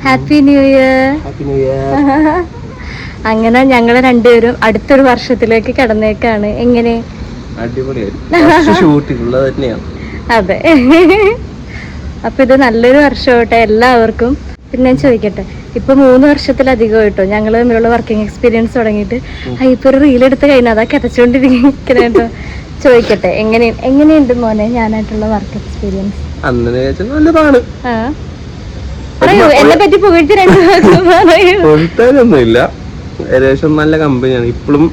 Happy new year. അങ്ങനെ ഞങ്ങള് രണ്ടുപേരും അടുത്തൊരു വർഷത്തിലേക്ക് കടന്നേക്കാണ്. എങ്ങനെ? അതെ. അപ്പൊ ഇത് നല്ലൊരു വർഷമാവട്ടെ എല്ലാവർക്കും. പിന്നെ ഞാൻ ചോദിക്കട്ടെ, ഇപ്പൊ 3 വർഷത്തിലധികം കേട്ടോ ഞങ്ങള് തമ്മിലുള്ള വർക്കിംഗ് എക്സ്പീരിയൻസ് തുടങ്ങിയിട്ട്. ഇപ്പൊ ഒരു റീലെടുത്ത് കഴിഞ്ഞാൽ അതാ കിതച്ചോണ്ടിരിക്കണേട്ടോ. ചോദിക്കട്ടെ, എങ്ങനെയുണ്ട് മോനെ ഞാനായിട്ടുള്ള വർക്ക് എക്സ്പീരിയൻസ്? നല്ലതാണ്. പറയൂ, എന്നെ പറ്റി പുകഴ്ത്തി 2 ദിവസം പറയൊന്നുമില്ല. ഏകദേശം നല്ല കമ്പനിയാണ്. ഇപ്പോഴും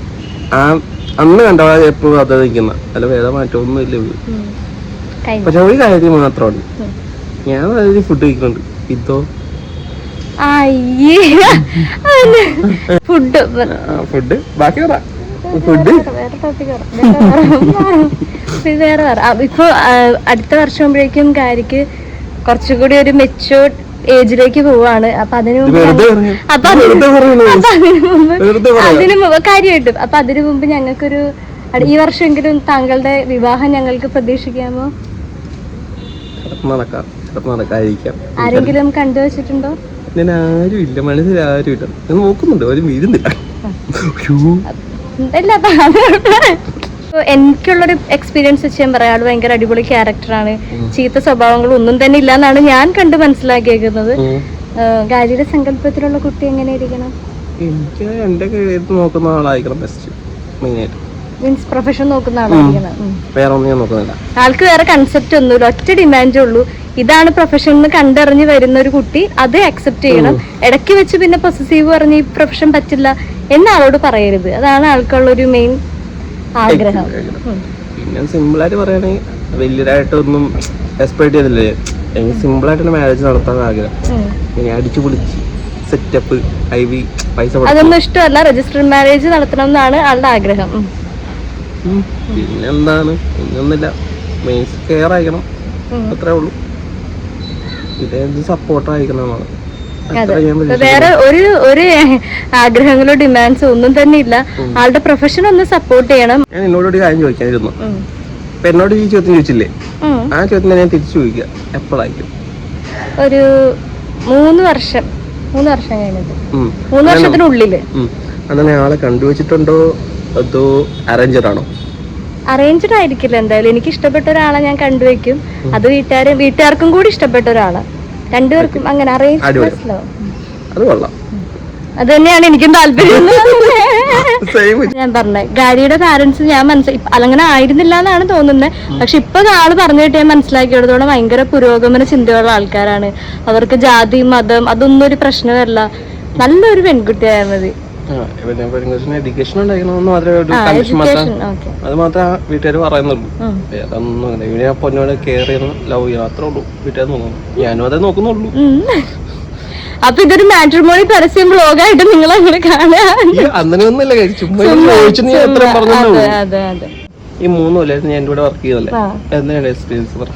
അന്ന് കണ്ടവാ എപ്പോഴും അത് നിൽക്കുന്ന അല്ല, വേറെ മാറ്റമൊന്നും ഇല്ല. പക്ഷെ ഒരു കാര്യം മാത്രമാണ്, ഞാൻ വളരെ ഫുഡ് കഴിക്കുന്നുണ്ട്. ഇതോ ഫുഡ് ബാക്കി പറ. ഫുഡ് വേറെ ഇപ്പൊ അടുത്ത വർഷമാകുമ്പോഴേക്കും കാര്യക്ക് കുറച്ചുകൂടി ഒരു മെച്ചൂർഡ് ഏജിലേക്ക് പോവാണ്. അപ്പൊ അതിനു കാര്യമായിട്ടും അപ്പൊ അതിനു മുമ്പ് ഞങ്ങൾക്കൊരു ഈ വർഷമെങ്കിലും താങ്കളുടെ വിവാഹം ഞങ്ങൾക്ക് പ്രതീക്ഷിക്കാമോ? ആരെങ്കിലും കണ്ടുവച്ചിട്ടുണ്ടോ? ആരും ഇല്ല, മനസ്സിൽ ആരും ഇല്ല. ഞാൻ നോക്കുന്നുണ്ട്, അവരും വീഴുന്നില്ല. എനിക്കുള്ളൊരു എക്സ്പീരിയൻസ് വെച്ച് ഞാൻ പറയാം, ആള് ഭയങ്കര അടിപൊളി ക്യാരക്ടറാണ്. ചീത്ത സ്വഭാവങ്ങൾ ഒന്നും തന്നെ ഇല്ലാന്നാണ് ഞാൻ കണ്ട് മനസ്സിലാക്കിയേക്കുന്നത്. ഗാരിയുടെ സങ്കല്പത്തിലുള്ള കുട്ടി എങ്ങനെ ഇരിക്കണം? എനിക്ക് എന്റെ നോക്കുന്ന ആളായിരിക്കണം ബെസ്റ്റ്. മെയിനായിട്ട് മീൻസ് പ്രൊഫഷൻ നോക്കുന്ന ആളായിരിക്കണം. വേറെ ഒന്നും ഞാൻ നോക്കുന്നില്ല. ആൾക്ക് വേറെ കൺസെപ്റ്റ് ഒന്നുമില്ല, ഒറ്റ ഡിമാൻഡേ ഉള്ളൂ, ഇതാണ് പ്രൊഫഷൻ എന്ന് കണ്ടറിഞ്ഞ് വരുന്ന ഒരു കുട്ടി അത് അക്സെപ്റ്റ് ചെയ്യണം. ഇടയ്ക്ക് വെച്ച് പിന്നെ പൊസസീവ് പറഞ്ഞ് ഈ പ്രൊഫഷൻ പറ്റില്ല എന്ന് ആളോട് പറയരുത്. അതാണ് ആൾക്കുള്ള ഒരു മെയിൻ ആഗ്രഹം. പിന്നെ സിമ്പിൾ ആയിട്ട് പറയുകയാണെങ്കിൽ വലിയതായിട്ടൊന്നും എക്സ്പെക്ട് ചെയ്തില്ലേ, എനിക്ക് സിമ്പിൾ ആയിട്ടുള്ള മാരേജ് നടത്താൻ ആഗ്രഹം. ഇങ്ങനെ അടിച്ചു പൊളിച്ച് സെറ്റപ്പ് പൈസ അതൊന്നും ഇഷ്ടമല്ല, രജിസ്റ്റർഡ് മാരേജ് നടത്തണം എന്നാണ് ആളുടെ ആഗ്രഹം. പിന്നെന്താണ്, പിന്നൊന്നുമില്ല, മെയിൻസ് കെയർ ആയിരിക്കണം, അത്രേ ഉള്ളൂ. ഇതേ സപ്പോർട്ടായിരിക്കണം. വേറെ ഒരു ആഗ്രഹങ്ങളോ ഡിമാൻഡ്സോ ഒന്നും തന്നെ ഇല്ല. ആളുടെ പ്രൊഫഷൻ ഒന്ന് സപ്പോർട്ട് ചെയ്യണം. ഞാൻ എന്നോടൊരു കാര്യം ചോദിക്കാനിരുന്നു. ഇപ്പൊ എന്നോട് ഈ ചോദ്യം ചോദിച്ചില്ലേ, ആ ചോദ്യം ഞാൻ തിരിച്ചു ചോദിക്കുക, എപ്പോഴായിരിക്കും? ഒരു 3 വർഷം കഴിഞ്ഞിട്ട്, 3 വർഷത്തിനുള്ളില്. അങ്ങനെ ആളെ കണ്ടുവച്ചിട്ടുണ്ടോ അതോ അറേഞ്ച്ഡ് ആണോ? അറേഞ്ച്ഡ് ആയിരിക്കില്ല എന്തായാലും. എനിക്ക് ഇഷ്ടപ്പെട്ട ഒരാളെ ഞാൻ കണ്ടുവെക്കും. അത് വീട്ടുകാർക്കും കൂടി ഇഷ്ടപ്പെട്ട ഒരാളെ, രണ്ടുപേർക്കും അങ്ങനെ അറേഞ്ച്. അത് തന്നെയാണ് എനിക്കും താല്പര്യം. ഞാൻ പറഞ്ഞത് ഗാരിയുടെ പാരന്റ്സ് ഞാൻ അങ്ങനെ ആയിരുന്നില്ല എന്നാണ് തോന്നുന്നത്. പക്ഷെ ഇപ്പൊ ആള് പറഞ്ഞിട്ട് ഞാൻ മനസ്സിലാക്കിയെടുത്തോളം ഭയങ്കര പുരോഗമന ചിന്തയുള്ള ആൾക്കാരാണ്. അവർക്ക് ജാതി മതം അതൊന്നും ഒരു പ്രശ്നമല്ല. നല്ലൊരു പെൺകുട്ടിയായിരുന്നത്. എഡ്യൂക്കേഷൻ ഉണ്ടാക്കണമെന്ന് മാത്രമേ അത് മാത്രമേ വീട്ടുകാർ പറയുന്നുള്ളൂ. വേറെ ഒന്നും ഇവനെ പൊന്നോടെ കെയർ ചെയ്യണം, ലവ് ചെയ്യണം, അത്രേ ഉള്ളൂ വീട്ടുകാർ നോക്കുന്നു. ഞാനും അതേ നോക്കുന്നുള്ളൂ. അപ്പൊ ഇതൊരു മാട്രിമോണി പരസ്യം ബ്ലോഗായിട്ട് നിങ്ങൾ അങ്ങനെ കാണാൻ അങ്ങനെയൊന്നുമില്ല. ഈ 3 കൊല്ലം ഞാൻ എന്റെ കൂടെ വർക്ക് ചെയ്തല്ലേ, എന്താണ് എക്സ്പീരിയൻസ് പറ?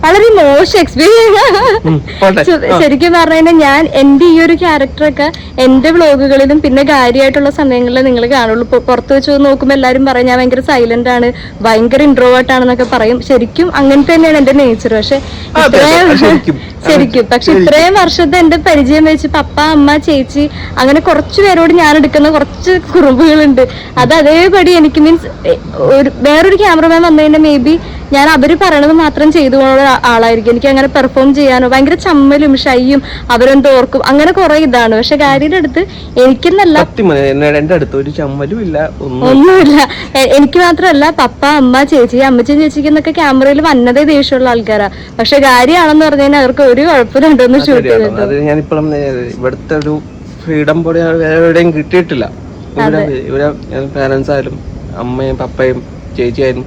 വളരെ മോശം എക്സ്പീരിയൻസ്. ശരിക്കും പറഞ്ഞു കഴിഞ്ഞാൽ ഞാൻ എന്റെ ഈ ഒരു ക്യാരക്ടറൊക്കെ എന്റെ വ്ളോഗുകളിലും പിന്നെ കാര്യമായിട്ടുള്ള സമയങ്ങളിൽ നിങ്ങൾ കാണുള്ളൂ. പുറത്ത് വെച്ച് നോക്കുമ്പോൾ എല്ലാവരും പറയും ഞാൻ ഭയങ്കര സൈലന്റ് ആണ്, ഭയങ്കര ഇൻട്രോവേർട്ട് ആണെന്നൊക്കെ പറയും. ശരിക്കും അങ്ങനെ തന്നെയാണ് എന്റെ നേച്ചർ. പക്ഷെ ഇത്രയും വർഷത്തെ എന്റെ പരിചയം വെച്ച് പപ്പ അമ്മ ചേച്ചി അങ്ങനെ കുറച്ചു പേരോട് ഞാൻ എടുക്കുന്ന കുറച്ച് കുറുമ്പുകളുണ്ട്. അത് അതേപടി എനിക്ക് മീൻസ് വേറൊരു ക്യാമറമാൻ വന്നു കഴിഞ്ഞാൽ മേ ബി ഞാൻ അവര് പറയണത് മാത്രം ചെയ്തു പോകുന്ന ആളായിരിക്കും. എനിക്ക് അങ്ങനെ പെർഫോം ചെയ്യാനോ ഭയങ്കര ചമ്മലും ഷൈയും അവരെന്തോ ഓർക്കും അങ്ങനെ കുറെ ഇതാണ്. പക്ഷെ കാര്യയുടെ അടുത്ത് എനിക്കെന്നല്ല, ഒന്നുമില്ല. എനിക്ക് മാത്രമല്ല പപ്പ അമ്മ ചേച്ചി അമ്മച്ചി ചേച്ചിക്കെന്നൊക്കെ ക്യാമറയിൽ വന്നതേ ദേഷ്യമുള്ള ആൾക്കാരാ. പക്ഷെ കാര്യമാണെന്ന് പറഞ്ഞു കഴിഞ്ഞാൽ അവർക്ക് ഒരു കുഴപ്പമില്ലെന്ന് ഷൂട്ട് ചെയ്തിട്ടുണ്ട്. ഞാനിപ്പോഴും ഇവിടുത്തെ ഒരു ഫ്രീഡം പോലെ എവിടെയും കിട്ടിയിട്ടില്ല. ഇവിടെ പാരന്റ്സ് ആയാലും അമ്മയും പപ്പയും ചേച്ചിയായാലും,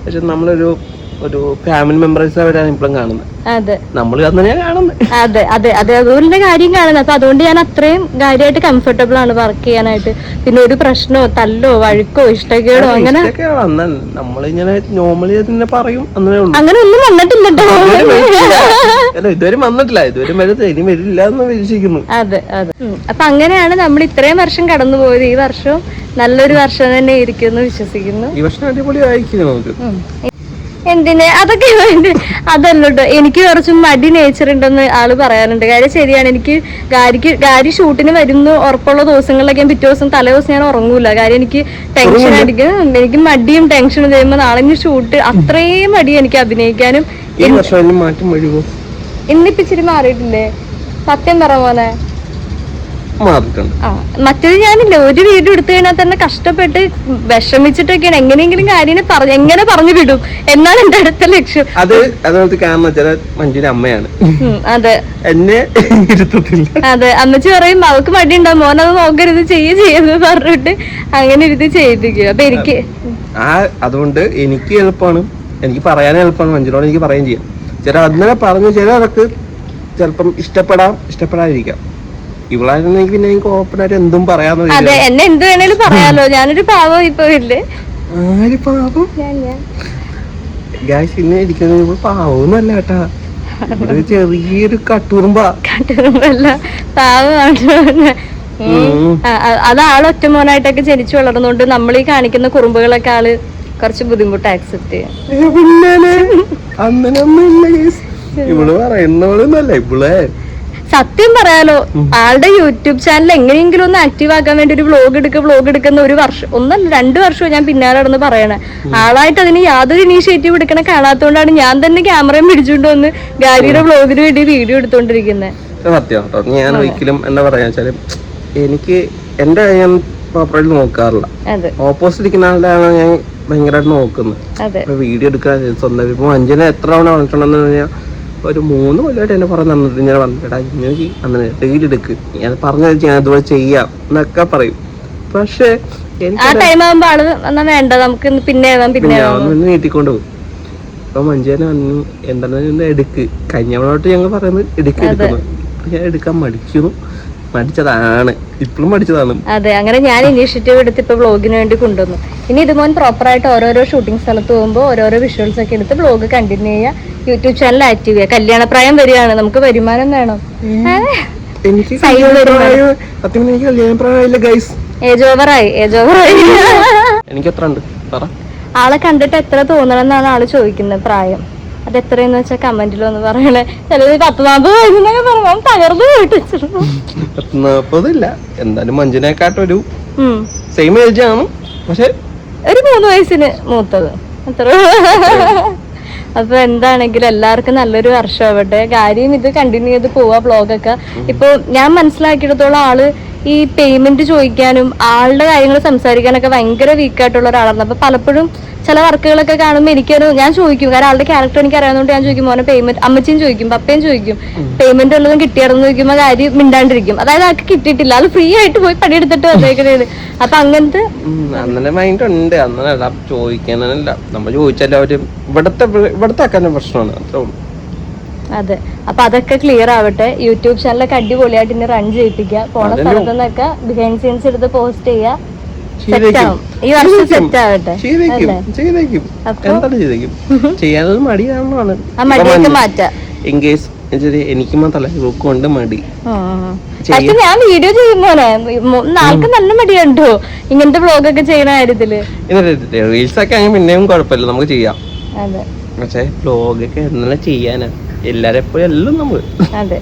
പക്ഷെ നമ്മളൊരു ഫാമിലി മെമ്പേഴ്സ് അവരാണ് ഇപ്പോഴും കാണുന്നത്. നമ്മൾ തന്നെയാണ് കാണുന്നത്. അതെ അതുപോലെ കാര്യം കാണുന്നത്. അപ്പൊ അതുകൊണ്ട് ഞാൻ അത്രയും കാര്യമായിട്ട് കംഫർട്ടബിൾ ആണ് വർക്ക് ചെയ്യാനായിട്ട്. പിന്നെ ഒരു പ്രശ്നമോ തല്ലോ വഴുക്കോ ഇഷ്ടക്കേടോ അങ്ങനെ നമ്മളിങ്ങനെ നോർമലി തന്നെ പറയും. അങ്ങനെ ഒന്നും വന്നിട്ടില്ല, ഇതുവരെ വന്നിട്ടില്ല, ഇതുവരെ ഇനി വരില്ല എന്ന് വിശ്വസിക്കുന്നു. അതെ. അപ്പൊ അങ്ങനെയാണ് നമ്മൾ ഇത്രയും വർഷം കടന്നുപോയത്. ഈ വർഷവും നല്ലൊരു വർഷം തന്നെ ഇരിക്കുന്നു വിശ്വസിക്കുന്നു. ഈ വർഷം അടിപൊളി ആയിരിക്കും നമുക്ക്. എന്തിന് അതൊക്കെ അതല്ലോ. എനിക്ക് കുറച്ച് മടി നേച്ചർ ഉണ്ടെന്ന് ആള് പറയാറുണ്ട്. കാര്യം ശരിയാണ്. എനിക്ക് ഗാരി ഷൂട്ടിന് വരുന്നു ഉറപ്പുള്ള ദിവസങ്ങളിലൊക്കെ ഞാൻ പിറ്റേ ദിവസം തലേ ദിവസം ഞാൻ ഉറങ്ങൂല. കാര്യം എനിക്ക് ടെൻഷൻ അടിക്കും. എനിക്ക് മടിയും ടെൻഷനും ചെയ്യുമ്പോൾ നാളെ ഷൂട്ട് അത്രയും മടിയും എനിക്ക് അഭിനയിക്കാനും. ഇന്നിപ്പിച്ചിരി മാറിയിട്ടില്ലേ? സത്യം പറ മോനെ. മറ്റേത് ഞാനില്ല ഒരു വീഡിയോ എടുത്തു കഴിഞ്ഞാൽ തന്നെ കഷ്ടപ്പെട്ട് വിഷമിച്ചിട്ടൊക്കെയാണ് എങ്ങനെയെങ്കിലും കാര്യം എങ്ങനെ പറഞ്ഞു വിടും എന്നാണ് എന്റെ അടുത്ത ലക്ഷ്യം. അമ്മയാണ്. അതെ എന്നെ അതെ അമ്മച്ചി പറയും അവക്ക് മടി ഉണ്ടാവും മോനത് നോക്കരുത് ചെയ്യുന്നു പറഞ്ഞിട്ട് അങ്ങനെ ഇരുത്തി ചെയ്യിപ്പിക്കും. അപ്പൊ എനിക്ക് അതുകൊണ്ട് എനിക്ക് എളുപ്പമാണ്, എനിക്ക് പറയാനും എളുപ്പമാണ്. മഞ്ജുനോട് എനിക്ക് പറയുകയും ചെയ്യാം. ചില അങ്ങനെ പറഞ്ഞു ചിലർക്ക് ചിലപ്പം ഇഷ്ടപ്പെടാതിരിക്കാം. ഇവളായിരുന്നെങ്കിൽ പിന്നെ എനിക്ക് ഓപ്പൺ ആയിട്ട് എന്തും പറയാന്ന്. അതെ എന്നെ എന്ത് വേണേലും പറയാലോ. ഞാനൊരു പാവം ഇപ്പൊ ഇല്ലേ. ആര് പാവം? ഇന്നെ ഇരിക്കുന്നത് പാവൊന്നുമല്ല കേട്ടാ, ചെറിയൊരു കട്ടുറുമ്പല്ല പാവമാണ്. അത് ആളൊറ്റ മോനായിട്ടൊക്കെ ജനിച്ചു വളർന്നുകൊണ്ട് നമ്മൾ ഈ കാണിക്കുന്ന കുറുമ്പുകളൊക്കെ ആള് കുറച്ച് ബുദ്ധിമുട്ട് ആക്സെപ്റ്റ് ചെയ്യാം. ഇവള് പറയുന്നവളൊന്നല്ല ഇവളെ. സത്യം പറയാലോ, ആളുടെ യൂട്യൂബ് ചാനൽ എങ്ങനെയെങ്കിലും ഒന്ന് ആക്റ്റീവ് ആക്കാൻ വേണ്ടി ഒരു വ്ളോഗ് എടുക്കുന്ന 1 വർഷം 2 വർഷവും ഞാൻ പിന്നാലെ നടന്ന് പറയണേ. ആളായിട്ട് അതിന് യാതൊരു ഇനീഷ്യേറ്റീവ് എടുക്കണ കാണാത്തോണ്ടാണ് ഞാൻ തന്നെ ക്യാമറയും പിടിച്ചുകൊണ്ട് വന്ന് ഗാരിയുടെ വ്ളോഗിന് വേണ്ടി വീഡിയോ എടുത്തോണ്ടിരിക്കുന്നത്. സത്യം കേട്ടോ. ഞാൻ ഒരിക്കലും എന്താ പറയാ വെച്ചാല് എനിക്ക് എന്റെ ഞാൻ പ്രോപ്പറായിട്ട് നോക്കാറില്ല. ഓപ്പോസിറ്റ് ഇരിക്കുന്ന ആളാണ് ഞാൻ ഭയങ്കരമായിട്ട് നോക്കുന്നത്. വീഡിയോ എടുക്കാൻ സ്വന്തം ഇപ്പൊ അഞ്ചിനെ എത്ര തവണ വന്നിട്ടുണ്ടെന്ന് പറഞ്ഞാൽ ഒരു 3 കൊല്ലമായിട്ട് എന്നെ പറഞ്ഞിട്ട് ഞാൻ പറഞ്ഞിട്ടാ ഇങ്ങനെ അങ്ങനെ റീൽ എടുക്ക്, ഞാൻ പറഞ്ഞ ഞാൻ അതുപോലെ ചെയ്യാം എന്നൊക്കെ പറയും. പക്ഷെ നീട്ടിക്കൊണ്ട് പോകും. അപ്പൊ മഞ്ജുനെ വന്നു എന്താണെന്ന് എടുക്ക്. കഴിഞ്ഞവളോട്ട് ഞങ്ങൾ പറയുന്നത് എടുക്കുന്നു. ഞാൻ എടുക്കാൻ മടിച്ചതാണ്, ഇപ്പോഴും മടിച്ചതാണ്. അതെ, അങ്ങനെ ഞാൻ ഇനീഷ്യേറ്റീവ് എടുത്ത് ഇപ്പൊ വ്ളോഗിന് വേണ്ടി കൊണ്ടുവന്നു. ഇനി ഇതുപോലെ പ്രോപ്പർ ആയിട്ട് ഓരോരോ ഷൂട്ടിംഗ് സ്ഥലത്ത് പോകുമ്പോൾ ഓരോരോ വിഷ്വൽസ് ഒക്കെ എടുത്ത് വ്ളോഗ് കണ്ടിന്യൂ ചെയ്യുക, യൂട്യൂബ് ചാനൽ ആക്റ്റീവ് ചെയ്യുക. കല്യാണപ്രായം വരികയാണ്, നമുക്ക് വരുമാനം വേണം. ഏജ് ഓവറായി. എനിക്ക് എത്ര ഉണ്ട് ആളെ കണ്ടിട്ട് എത്ര തോന്നണം എന്നാണ് ആള് ചോദിക്കുന്നത് പ്രായം. അത് എത്രയെന്ന് വെച്ചാൽ കമന്റിലൊന്ന് പറയണേ. ചിലത് 10-40 വയസ്സെന്നൊക്കെ പറഞ്ഞു തകർന്നു പോയിട്ട്. 10-40 ഇല്ല, എന്തായാലും മഞ്ജുനെക്കാട്ടൊരു സെയിം ഏജ് ആണ്, പക്ഷെ ഒരു 3 വയസ്സിന് മൂത്തത് അത്ര. അപ്പൊ എന്താണെങ്കിലും എല്ലാവർക്കും നല്ലൊരു വർഷമാവട്ടെ. കാര്യം ഇത് കണ്ടിന്യൂ ചെയ്ത് പോവാ വ്ളോഗൊക്കെ. ഇപ്പൊ ഞാൻ മനസ്സിലാക്കിയിടത്തോളം ആള് ഈ പേയ്മെന്റ് ചോദിക്കാനും ആളുടെ കാര്യങ്ങൾ സംസാരിക്കാനൊക്കെ ഭയങ്കര വീക്കായിട്ടുള്ള ഒരാളാണ്. അപ്പൊ പലപ്പോഴും ചില വർക്കുകളൊക്കെ കാണുമ്പോൾ ഞാൻ ചോദിക്കും, കാരണം ആളുടെ ക്യാരക്ടർ എനിക്ക് അറിയാവുന്നതുകൊണ്ട് ഞാൻ ചോദിക്കും മോനെ പേയ്മെന്റ്, അമ്മച്ചിയും ചോദിക്കും പപ്പയും ചോദിക്കും പേയ്മെന്റ് വല്ലതും കിട്ടിയായിരുന്നു ചോദിക്കുമ്പോൾ കാര്യം മിണ്ടാണ്ടിരിക്കും. അതായത് ആൾക്ക് കിട്ടിയിട്ടില്ല, ആള് ഫ്രീ ആയിട്ട് പോയി പണിയെടുത്തിട്ട് വന്നേക്കണേത്. അപ്പൊ അങ്ങനത്തെ അങ്ങനെ മൈൻഡ് ഉണ്ട്. അങ്ങനെയല്ല ചോദിക്കാനല്ല, നമ്മൾ ചോദിച്ചാലും അവര് ഇവിടത്തെ പ്രശ്നമാണ്, അത്രേ ഉള്ളൂ. അതെ, അപ്പൊ അതൊക്കെ ക്ലിയർ ആവട്ടെ. യൂട്യൂബ് ചാനലൊക്കെ അടിപൊളിയായിട്ട് ഇനി റൺ ചെയ്യിപ്പിക്കുക. പോണ സ്ഥലത്ത് നിന്നൊക്കെ ബിഹൈൻഡ് സീൻസ് എടുത്ത് പോസ്റ്റ് ചെയ്യുക. ഈ വർഷം സെറ്റ് ആവട്ടെ. ആ മടിയൊക്കെ മാറ്റാം. എനിക്ക് മാത്രല്ല ഇവക്കുണ്ട് മടി. പക്ഷെ ഞാൻ വീഡിയോ ചെയ്യുമ്പോനെ ആൾക്ക് നല്ല മടിയുണ്ടോ ഇങ്ങനത്തെ വ്ളോഗ് ഒക്കെ ചെയ്യുന്ന കാര്യത്തില്? റീൽസ് ഒക്കെ അങ്ങനെ പിന്നെയും കുഴപ്പമില്ല, നമുക്ക് ചെയ്യാം. അതെ, പക്ഷെ വ്ളോഗ് ഒക്കെ എന്നാലും ചെയ്യാനാ എല്ലാരും എപ്പോഴും എല്ലാം നമ്മള്. അതെ,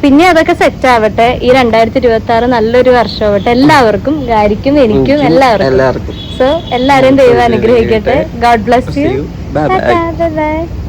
പിന്നെ അതൊക്കെ സെറ്റ് ആവട്ടെ. ഈ 2026 നല്ലൊരു വർഷമാവട്ടെ എല്ലാവർക്കും, ഗാരിക്കും എനിക്കും എല്ലാവർക്കും. സോ എല്ലാരെയും ദൈവം അനുഗ്രഹിക്കട്ടെ. God bless you. Bye bye.